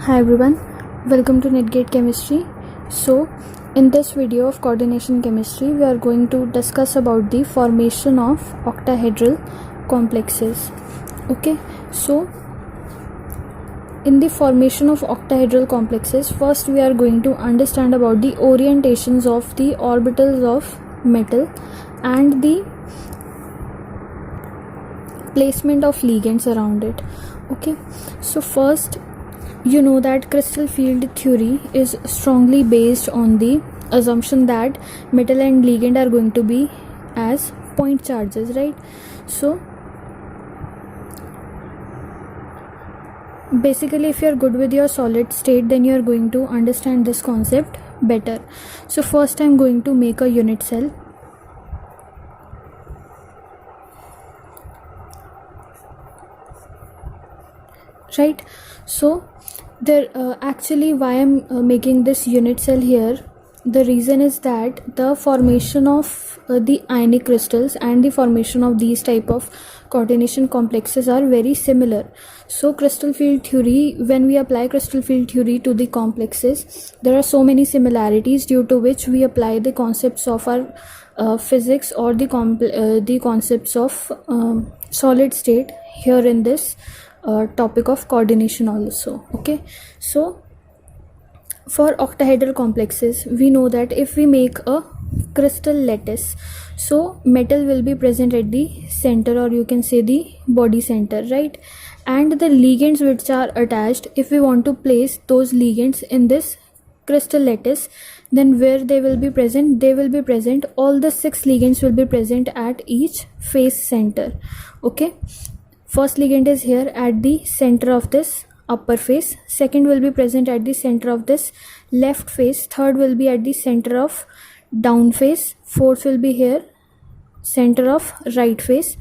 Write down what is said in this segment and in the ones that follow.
Hi everyone, welcome to Netgate Chemistry. So, in this video of coordination chemistry, we are going to discuss about the formation of octahedral complexes. Okay, so in the formation of octahedral complexes, first we are going to understand about the orientations of the orbitals of metal and the placement of ligands around it. Okay, so first, you know that crystal field theory is strongly based on the assumption that metal and ligand are going to be as point charges, right? So basically, if you are good with your solid state, then you are going to understand this concept better. So first I am going to make a unit cell. Right, so there actually why I'm making this unit cell here, the reason is that the formation of the ionic crystals and the formation of these type of coordination complexes are very similar. So crystal field theory, when we apply crystal field theory to the complexes, there are so many similarities due to which we apply the concepts of our physics or the concepts of solid state here in this topic of coordination also. Okay, so for octahedral complexes, we know that if we make a crystal lattice, so metal will be present at the center, or you can say the body center, right? And the ligands which are attached, if we want to place those ligands in this crystal lattice, then where they will be present, they will be present, all the 6 ligands will be present at each face center. Okay, first ligand is here at the center of this upper face, second will be present at the center of this left face, third will be at the center of down face, fourth will be here center of right face,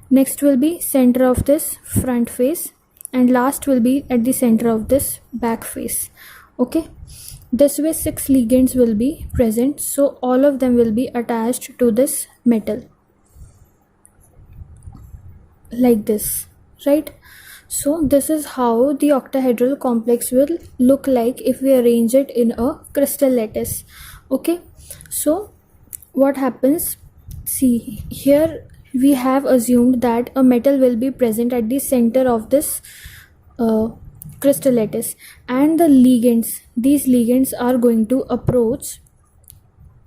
next will be center of this front face, and last will be at the center of this back face. Okay, this way 6 ligands will be present, so all of them will be attached to this metal like this, right? So this is how the octahedral complex will look like if we arrange it in a crystal lattice. Okay, so what happens, see here we have assumed that a metal will be present at the center of this crystal lattice, and the ligands, these ligands are going to approach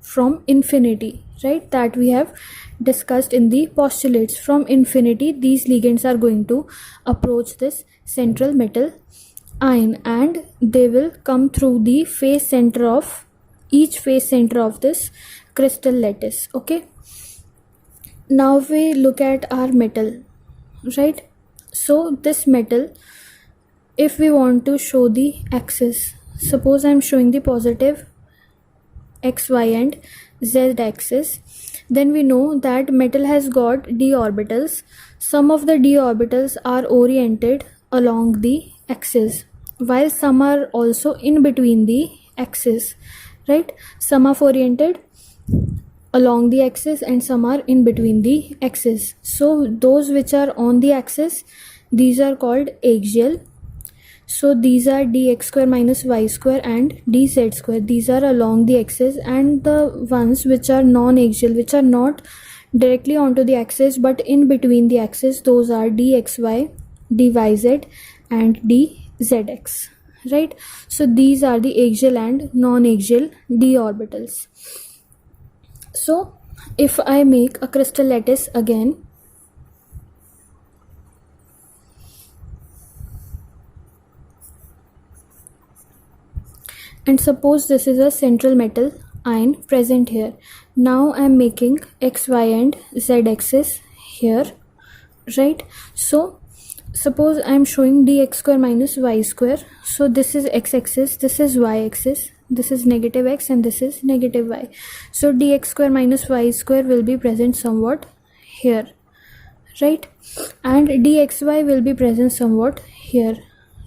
from infinity, right? That we have discussed in the postulates. From infinity, these ligands are going to approach this central metal ion, and they will come through the face center of each face center of this crystal lattice. Okay, now we look at our metal, right? So this metal, if we want to show the axis, suppose I'm showing the positive x, y and z axis, then we know that metal has got d orbitals. Some of the d orbitals are oriented along the axis, while some are also in between the axis, right? Some are oriented along the axis and some are in between the axis. So those which are on the axis, these are called axial. So these are dx square minus y square and dz square, these are along the axis, and the ones which are non-axial, which are not directly onto the axis but in between the axis, those are dxy, dyz and dzx, right? So these are the axial and non-axial d orbitals. So if I make a crystal lattice again, and suppose this is a central metal ion present here. Now I am making x, y and z axis here, right? So suppose I am showing dx square minus y square, so this is x axis, this is y axis, this is negative x and this is negative y. So dx square minus y square will be present somewhat here, right? And dxy will be present somewhat here,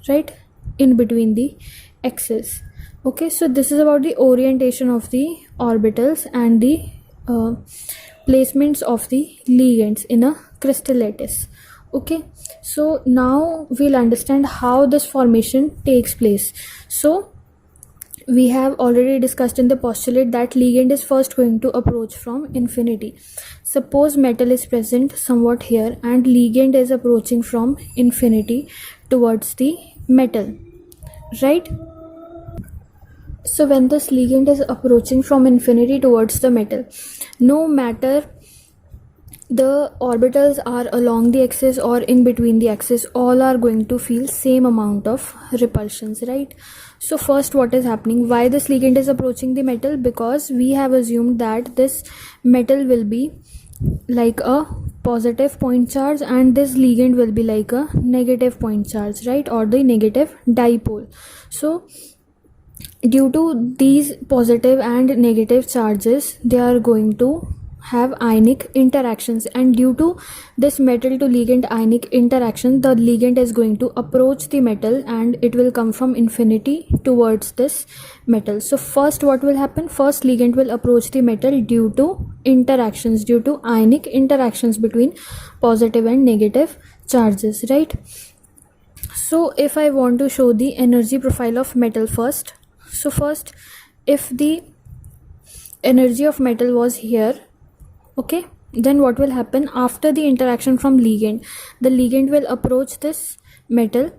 right, in between the axis. Okay, so this is about the orientation of the orbitals and the placements of the ligands in a crystal lattice. Okay, so now we'll understand how this formation takes place. So we have already discussed in the postulate that ligand is first going to approach from infinity. Suppose metal is present somewhat here and ligand is approaching from infinity towards the metal, right? So when this ligand is approaching from infinity towards the metal, no matter the orbitals are along the axis or in between the axis, all are going to feel same amount of repulsions, right? So first, what is happening, why this ligand is approaching the metal? Because we have assumed that this metal will be like a positive point charge and this ligand will be like a negative point charge, right? Or the negative dipole. So due to these positive and negative charges, they are going to have ionic interactions, and due to this metal to ligand ionic interaction, the ligand is going to approach the metal and it will come from infinity towards this metal. So first, what will happen? First, ligand will approach the metal due to interactions, due to ionic interactions between positive and negative charges, right? So if I want to show the energy profile of metal first, so first, if the energy of metal was here, okay, then what will happen after the interaction from ligand? The ligand will approach this metal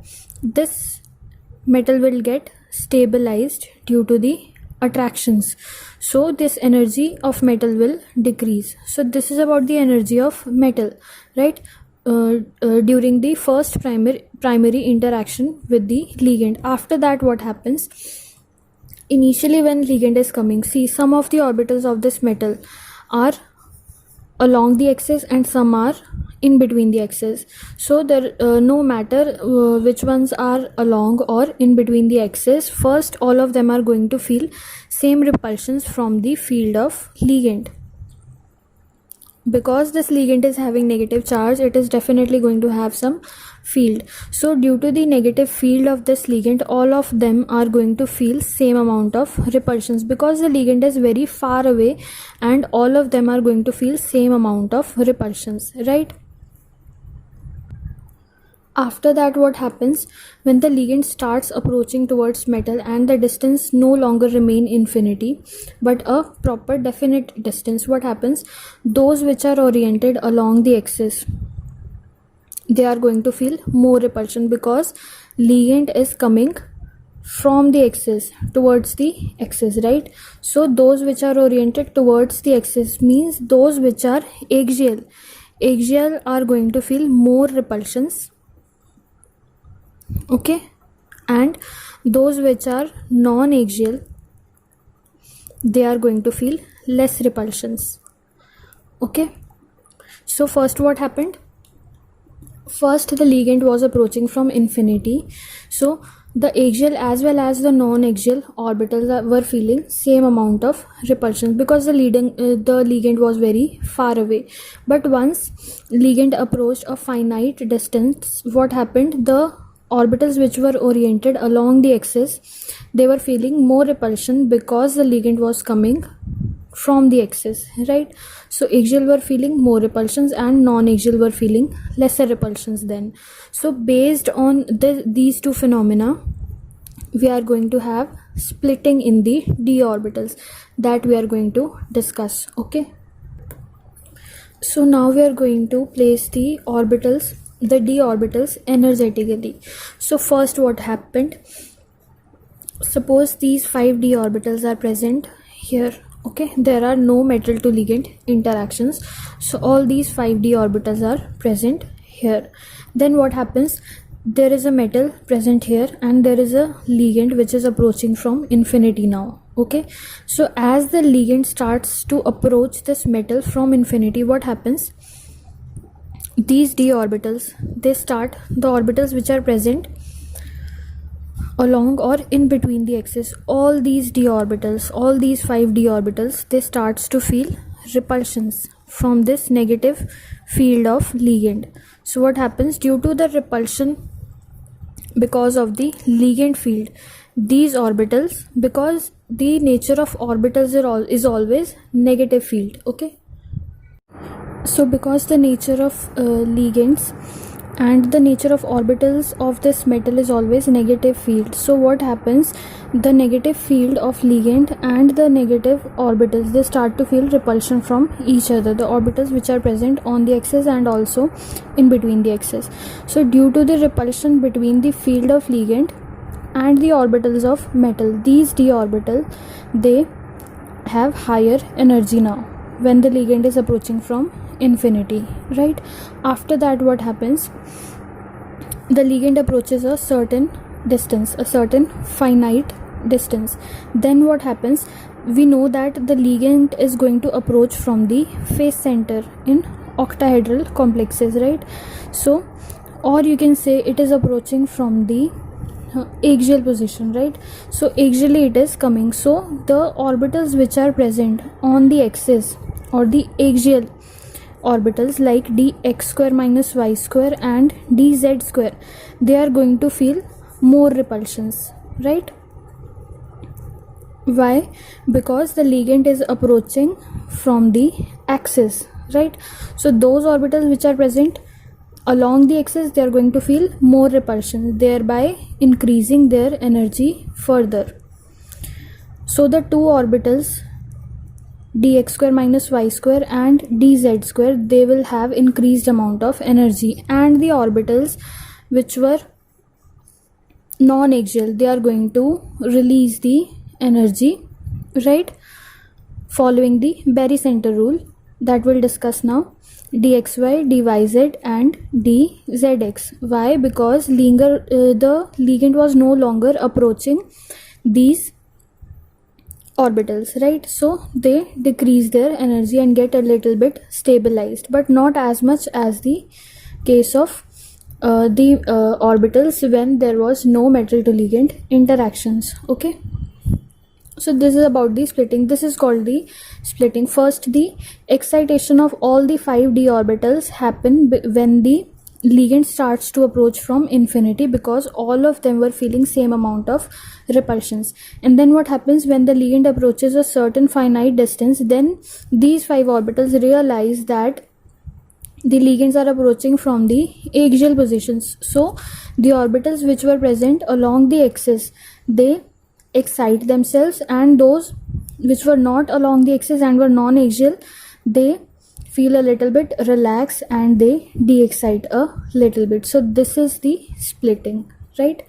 will get stabilized due to the attractions, so this energy of metal will decrease. So this is about the energy of metal, right? During the first primary interaction with the ligand. After that, what happens? Initially, when ligand is coming, see, some of the orbitals of this metal are along the axis and some are in between the axis. So there no matter which ones are along or in between the axis, first all of them are going to feel same repulsions from the field of ligand. Because this ligand is having negative charge, it is definitely going to have some field. So due to the negative field of this ligand, all of them are going to feel same amount of repulsions, because the ligand is very far away and all of them are going to feel same amount of repulsions, right? After that, what happens? When the ligand starts approaching towards metal and the distance no longer remain infinity but a proper definite distance, what happens? Those which are oriented along the axis, they are going to feel more repulsion, because ligand is coming from the axis towards the axis, right? So those which are oriented towards the axis means those which are axial are going to feel more repulsions, okay, and those which are non-axial, they are going to feel less repulsions, okay. So first, what happened? First, the ligand was approaching from infinity, so the axial as well as the non-axial orbitals were feeling same amount of repulsion, because the ligand was very far away. But once ligand approached a finite distance, what happened? The orbitals which were oriented along the axis, they were feeling more repulsion because the ligand was coming from the axis, right? So axial were feeling more repulsions and non-axial were feeling lesser repulsions then. So based on these two phenomena, we are going to have splitting in the d orbitals that we are going to discuss, okay. So now we are going to place the d orbitals energetically. So first, what happened? Suppose these 5 d orbitals are present here, okay. There are no metal to ligand interactions, so all these 5 d orbitals are present here. Then what happens? There is a metal present here and there is a ligand which is approaching from infinity now, okay. So as the ligand starts to approach this metal from infinity, what happens? These d orbitals, the orbitals which are present along or in between the axis, all these 5 d orbitals, they starts to feel repulsions from this negative field of ligand. So what happens? Due to the repulsion because of the ligand field, these orbitals, because the nature of orbitals is always negative field, okay. So because the nature of ligands and the nature of orbitals of this metal is always negative field. So what happens, the negative field of ligand and the negative orbitals, they start to feel repulsion from each other, the orbitals which are present on the axis and also in between the axis. So due to the repulsion between the field of ligand and the orbitals of metal, these d orbital, they have higher energy now when the ligand is approaching from infinity, right? After that, what happens, the ligand approaches a certain distance, a certain finite distance. Then what happens, we know that the ligand is going to approach from the face center in octahedral complexes, right? So, or you can say it is approaching from the axial position, right? So axially it is coming. So the orbitals which are present on the axis or the axial orbitals like dx square minus y square and dz square, they are going to feel more repulsions, right? Why? Because the ligand is approaching from the axis, right? So those orbitals which are present along the axis, they are going to feel more repulsion, thereby increasing their energy further. So the two orbitals dx square minus y square and dz square, they will have increased amount of energy, and the orbitals which were non-axial, they are going to release the energy, right? Following the barycenter rule that we'll discuss now, dxy, dyz and dzx. Why? Because the ligand was no longer approaching these orbitals, right? So they decrease their energy and get a little bit stabilized, but not as much as the case of the orbitals when there was no metal to ligand interactions. Okay, so this is about the splitting. This is called the splitting. First, the excitation of all the 5d orbitals happen when the ligand starts to approach from infinity, because all of them were feeling same amount of repulsions. And then what happens, when the ligand approaches a certain finite distance, then these 5 orbitals realize that the ligands are approaching from the axial positions. So the orbitals which were present along the axis, they excite themselves, and those which were not along the axis and were non-axial, they feel a little bit relaxed and they de-excite a little bit. So this is the splitting, right?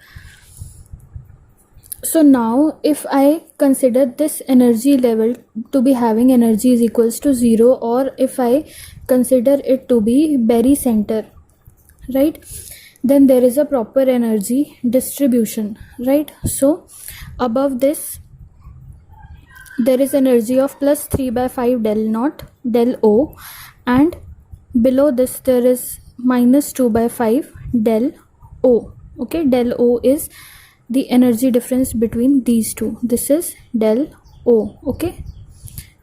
So now if I consider this energy level to be having energy is equals to 0, or if I consider it to be barycenter, right, then there is a proper energy distribution, right? So above this there is energy of plus 3 by 5 del naught del O, and below this there is minus 2 by 5 del O. Okay, del O is the energy difference between these two. This is del O. Okay,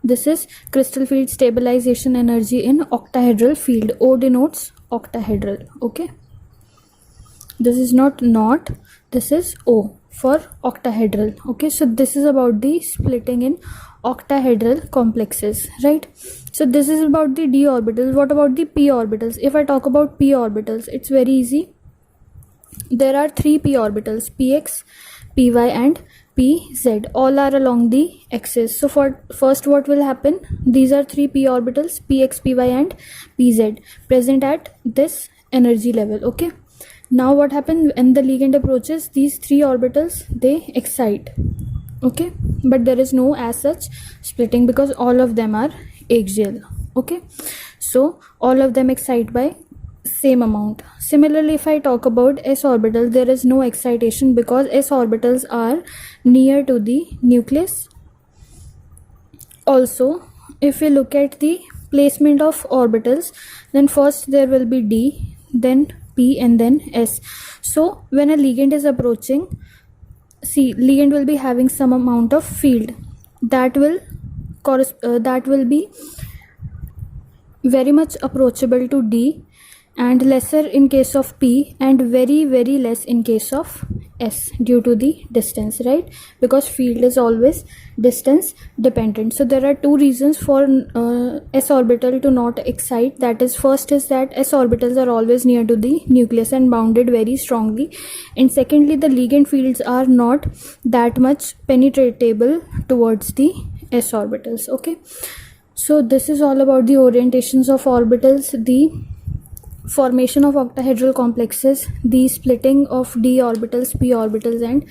this is crystal field stabilization energy in octahedral field. O denotes octahedral. Okay, this is not naught, this is O for octahedral. Okay, so this is about the splitting in octahedral complexes, right? So this is about the d orbitals. What about the p orbitals? If I talk about p orbitals, it's very easy. There are 3 p orbitals, px, py and pz. All are along the axis. So for first, what will happen? These are 3 p orbitals, px, py and pz, present at this energy level. Okay, now what happens when the ligand approaches these 3 orbitals? They excite. Okay, but there is no as such splitting because all of them are axial. Okay, so all of them excite by same amount. Similarly, if I talk about s orbital, there is no excitation because s orbitals are near to the nucleus. Also, if we look at the placement of orbitals, then first there will be d, then p and then s. So when a ligand is approaching, see, ligand will be having some amount of field that will be very much approachable to d, and lesser in case of p, and very less in case of s due to the distance, right? Because field is always distance dependent. So there are two reasons for s orbital to not excite. That is, first is that s orbitals are always near to the nucleus and bounded very strongly, and secondly, the ligand fields are not that much penetratable towards the s orbitals. Okay, so this is all about the orientations of orbitals, the formation of octahedral complexes, the splitting of d orbitals, p orbitals, and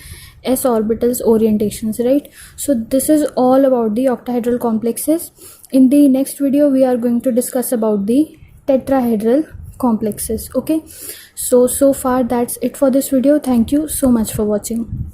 s orbitals orientations, right? So this is all about the octahedral complexes. In the next video we are going to discuss about the tetrahedral complexes. Okay, so far that's it for this video. Thank you so much for watching.